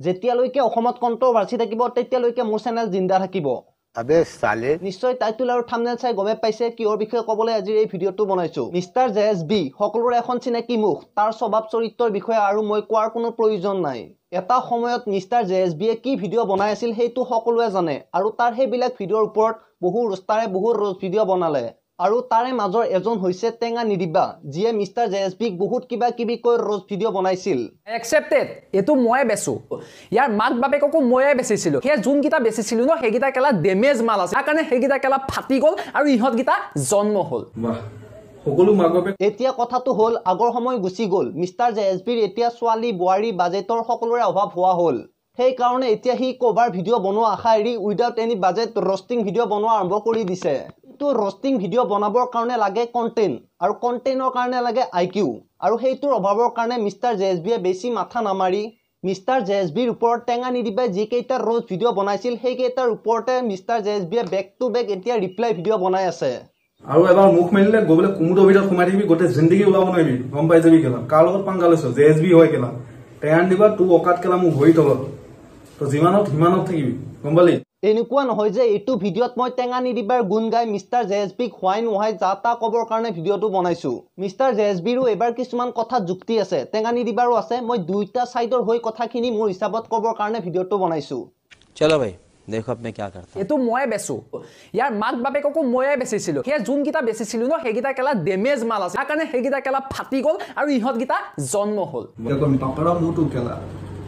যেতিয়ালৈকে অসমত কন্ট্ৰভাৰ্সি থাকিব তেতিয়ালৈকে মোৰ চেনেল জিন্দা থাকিব আবে সালে নিশ্চয় টাইটেল আৰু থাম্বনেল চাই গমে পাইছে কিহৰ বিষয়ে ক'বলৈ আজি এই ভিডিঅটো বনাইছো মিস্টাৰ জেএছবি সকলোৰে এখন চিনাকি মুখ তাৰ স্বভাৱ চৰিত্ৰৰ বিষয়ে আৰু মই কোৱাৰ কোনো প্ৰয়োজন নাই এটা সময়ত মিস্টাৰ জেএছবিয়ে কি ভিডিঅ' বনাই আছিল সেইটো সকলোৱে জানে আৰু তাৰ সেইবিলাক ভিডিঅ'ৰ ওপৰত বহু ৰোষ্টাৰে বহু ৰোজ ভিডিঅ' বনালে আৰু তাৰে মাজৰ এজন হৈছে টেঙা নিদিবা যিয়ে মিস্টাৰ জেএছবিক বহুত কিবা কিবি কৈ ৰোজ ভিডিঅ' বনাইছিল একসেপ্টেড এটো ময়ে বেচো ইয়াৰ মাক বাপেককো ময়ে বেচিছিলো হে যোন গিটা বেচিছিলো ন হেগিটা কেলা ডেমেজ মাল আছে আকানে হেগিটা কেলা ফাটি গল আৰু ইহত গিটা জন্ম হল বাহ সকলো মাক বাপেক এতিয়া কথাটো হল আগৰ সময় গুচি গল মিস্টাৰ জেএছবিৰ এতিয়া ছোৱালী বুৱাৰী বাজেটৰ সকলোৰে অভাৱ হোৱা হল সেই কাৰণে এতিয়া হি কভাৰ ভিডিঅ' বনোৱা আশা এৰি উইদাউট এনি বাজেট ৰষ্টিং ভিডিঅ' বনোৱা আৰম্ভ কৰি দিছে তো ৰষ্টিং ভিডিঅ' বনাবৰ কাৰণে লাগে কন্টেন্ট আৰু কন্টেন্টৰ কাৰণে লাগে আইকিউ আৰু সেইটোৰ অভাৱৰ কাৰণে মিস্টাৰ জেএছবিয়ে বেছি মাথা নামাৰি মিস্টাৰ জেএছবিৰ ওপৰত টেঙা নিদিবাই যিকেইটা ৰোজ ভিডিঅ' বনাইছিল সেইকেইটাৰ ওপৰতে মিস্টাৰ জেএছবিয়ে বেক টু বেক এতিয়া ৰিপ্লাই ভিডিঅ' বনাই আছে আৰু এবাৰ মুখ মেলিলে গবলে কুমুদৰ ভিতৰত সোমাই থাকিবি গোটে জিন্দগী ওলাব নোৱাৰিবি গম পাই যাবি কেলা কাৰ লগত পাংগা লৈছ জেএছবি হয় কেলা টেঙা দিবা তোৰ অকাত কেলা মোক ভৰি তলত তো যিমানত হিমানত থাকিবি গম পালি এনেকুৱা নহয় যে এইটো ভিডিঅ'ত মই টেঙা নিদিবাৰ গুণ গাই মিস্টাৰ জেএছবিক হোৱাই নোহাই যা তা ক'বৰ কাৰণে ভিডিঅ'টো বনাইছো মিস্টাৰ জেএছবিৰো এবাৰ কিছুমান কথা যুক্তি আছে টেঙা নিদিবাৰো আছে মই দুইটা সাইডৰ হৈ কথাখিনি মোৰ হিচাপত ক'বৰ কাৰণে ভিডিঅ'টো বনাইছো চলো ভাই দেখো আপনি क्या करता এটো ময়ে বেচো ইয়াৰ মাক বাপেককো ময়ে বেচিছিলো হে যোন গিটা বেচিছিলো ন হেগিটা কেলা ডেমেজ মাল আছে আকানে হেগিটা কেলা ফাটি গল আৰু ইহত গিটা জন্ম হল দেখো পাপাৰা মুটো কেলা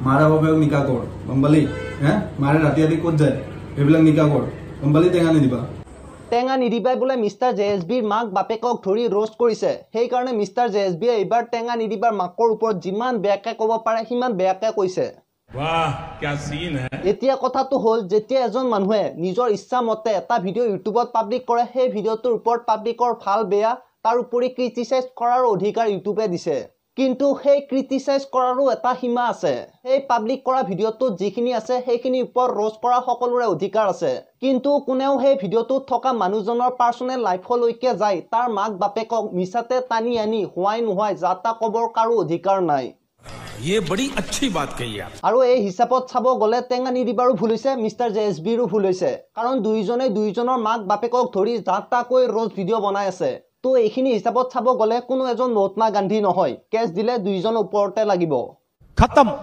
মাৰা বাপেক নিকা কৰ গম পালি হে মাৰে ৰাতি ৰাতি ক'ত যায় এইবিলাক নিকা কৰ গম পালি টেঙা নিদিবাই বোলে মিস্টাৰ জেএছবিৰ মাক বাপেকক ধৰি ৰোষ্ট কৰিছে সেই কাৰণে মিস্টাৰ জেএছবিয়ে এইবাৰ টেঙা নিদিবাৰ মাকৰ ওপৰত যিমান বেয়াকে ক'ব পাৰে সিমান বেয়াকে কৈছে वाह क्या सीन है এতিয়া কথাটো হল যেতিয়া এজন মানুহে নিজৰ ইচ্ছা মতে এটা ভিডিঅ' ইউটিউবত পাব্লিক কৰে সেই ভিডিঅ'টোৰ ওপৰত পাব্লিকৰ ভাল বেয়া তাৰ উপৰি ক্ৰিটিসাইজ কৰাৰ অধিকাৰ ইউটিউবে দিছে কিন্তু সেই ক্ৰিটিসাইজ কৰাৰো এটা সীমা আছে সেই পাব্লিক কৰা ভিডিঅ'টোত যিখিনি আছে সেইখিনি ওপৰত ৰোজ কৰা সকলোৰে অধিকাৰ আছে কিন্তু কোনেও সেই ভিডিঅ'টোত থকা মানুহজনৰ পাৰ্সোনেল লাইফলৈকে যায় তাৰ মাক বাপেকক মিছাতে টানি আনি হোৱাই নোহাই যাতা কবৰ কাৰো অধিকাৰ নাই ये बड़ी अच्छी बात कही आप আৰু এই হিচাপত চাব গলে টেঙা নিদিবাৰো ভুল হৈছে মিস্টাৰ জেএছবিৰো ভুল হৈছে কাৰণ দুইজনে দুইজনৰ মাক বাপেকক ধৰি যাতাকৈ ৰোজ ভিডিঅ' বনাই আছে তো এইখিনি হিচাপত চাব গলে কোনো এজন মহাত্মা গান্ধী নহয় কেছ দিলে দুইজনৰ ওপৰতে লাগিব খতম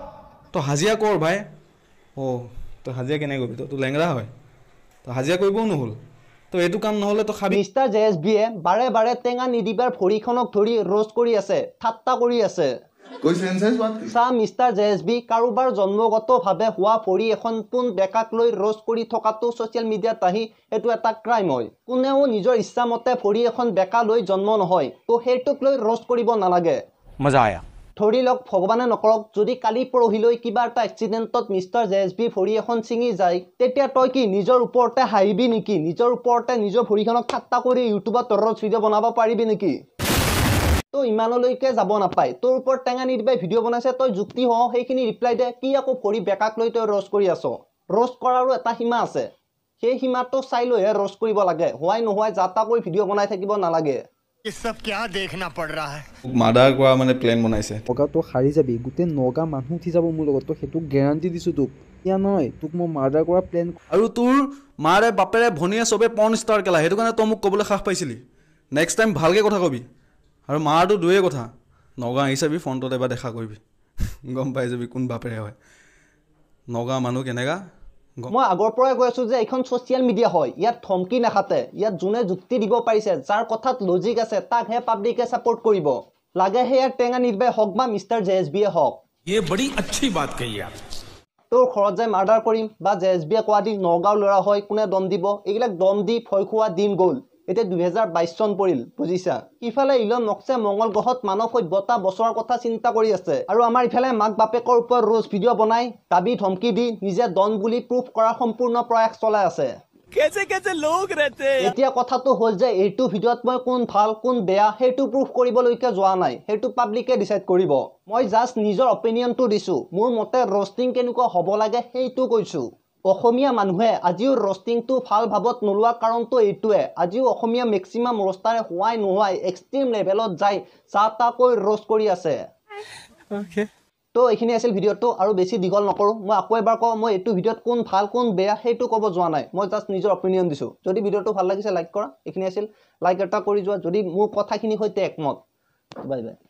তো হাজিয়া কৰ ভাই ও তো হাজিয়া কেনে কৰিবি তো লেংৰা হয় তো হাজিয়া কৰিবও নহল তো এইটো কাম নহলে তো খাবি মিস্টাৰ জেএছবিয়ে বাৰে বাৰে টেঙা নিদিবাৰ ভৰিখনক ধৰি ৰোজ কৰি আছে ঠাট্টা কৰি আছে कोई सेंसेस बात সা মিস্টাৰ জেএছবি কাৰোবাৰ জন্মগতভাৱে হোৱা ভৰি এখন পোন বেকাক লৈ ৰোজ কৰি থকাটো ছ'চিয়েল মিডিয়াত আহি এইটো এটা ক্ৰাইম হয় কোনেও নিজৰ ইচ্ছা মতে ভৰি এখন বেকা লৈ জন্ম নহয় তো সেইটোক লৈ ৰোজ কৰিব নালাগে मजा आया ধৰি লওক ভগৱানে নকৰক যদি কালি পৰহিলৈ কিবা এটা এক্সিডেণ্টত মিস্টাৰ জেএছবি ভৰি এখন ছিঙি যায় তেতিয়া তই কি নিজৰ ওপৰতে হাঁহিবি নেকি নিজৰ ওপৰতে নিজৰ ভৰিখনক ঠাট্টা কৰি ইউটিউবত ৰোজ ভিডিঅ' বনাব পাৰিবি নেকি তো ইমানলৈকে যাব নাপায় তোৰ ওপৰত টেঙা নিদিবাই ভিডিঅ' বনাইছে তই যুক্তি হ সেইখিনি ৰিপ্লাই দে কি আকৌ ভৰি বেকাক লৈ তই ৰোজ কৰি আছ ৰোজ কৰাৰো এটা সীমা আছে সেই সীমাটো চাই লৈহে ৰোজ কৰিব লাগে হোৱাই নোহোৱাই যাতাকৈ ভিডিঅ' বনাই থাকিব নালাগে ये सब क्या देखना पड़ रहा है মাৰ্ডাৰ কৰা মানে প্লেন বনাইছে নগাঁৱতো হাৰি যাবি গোটেই নগা মানুহ উঠি যাব মোৰ লগত তো সেইটো গেৰাণ্টি দিছোঁ তোক ইয়া নহয় তোক মই মাৰ্ডাৰ কৰা প্লেন আৰু তোৰ মাৰে বাপেৰে ভনীয়ে চবে পৰ্ণ ষ্টাৰ কেলা সেইটো কাৰণে তই মোক ক'বলৈ সাহ পাইছিলি নেক্সট টাইম ভালকৈ কথা কবি আৰু মাৰটো দুয়ে কথা নগাঁও আহি চাবি ফ্ৰণ্টত এবাৰ দেখা কৰিবি গম পাই যাবি কোন বাপেৰে হয় নগাঁও মানুহ কেনেকা মই আগৰ পৰাই কৈ আছো যে এইখন ছ'চিয়েল মিডিয়া হয় ইয়াত ধমকি নাখাতে ইয়াত যোনে যুক্তি দিব পাৰিছে যাৰ কথাত লজিক আছে তাকহে পাব্লিকে ছাপোৰ্ট কৰিব লাগে সেয়া টেঙা নিদিবাই হওক বা মিস্টাৰ জেএছবিয়ে হওক ये बड़ी अच्छी बात कही आप তোৰ ঘৰত যাই মাৰ্ডাৰ কৰিম বা জেএছবিয়ে কোৱা দি নগাঁও ল'ৰা হয় কোনে দম দিব এইবিলাক দম দি ভয় খোৱা দিন গ'ল এতিয়া 2022 চন পৰিল বুজিছা ইফালে ইলন মাস্কে মঙ্গল গ্ৰহত মানৱ সভ্যতা বছৰৰ কথা চিন্তা কৰি আছে আৰু আমাৰ ইফালে মাক বাপেকৰ ওপৰত ৰোজ ভিডিঅ' বনাই দাবী ধমকি দি নিজে ডন বুলি প্ৰুফ কৰাৰ সম্পূৰ্ণ প্ৰয়াস চলাই আছে এতিয়া কথাটো হ'ল যে এইটো ভিডিঅ'ত মই কোন ভাল কোন বেয়া সেইটো প্ৰুফ কৰিবলৈকে যোৱা নাই সেইটো পাব্লিকে ডিচাইড কৰিব মই জাষ্ট নিজৰ অপিনিয়নটো দিছো মোৰ মতে ৰোষ্টিং কেনেকুৱা হ'ব লাগে সেইটো কৈছো অসমীয়া মানুহে আজিও ৰোষ্টিংটো ভাল ভাবত নোলোৱা কাৰণটো এইটোৱে আজিও অসমীয়া মেক্সিমাম ৰোষ্টাৰে হোৱাই নোহোৱাই এক্সট্ৰিম লেভেলত যায় যা তাকৈ ৰোষ্ট কৰি আছে তো এইখিনি আছিল ভিডিঅ'টো আৰু বেছি দীঘল নকৰোঁ মই আকৌ এবাৰ কওঁ মই এইটো ভিডিঅ'ত কোন ভাল কোন বেয়া সেইটো ক'ব যোৱা নাই মই জাষ্ট নিজৰ অপিনিয়ন দিছোঁ যদি ভিডিঅ'টো ভাল লাগিছে লাইক কৰা এইখিনি আছিল লাইক এটা কৰি যোৱা যদি মোৰ কথাখিনিৰ সৈতে একমত বাই বাই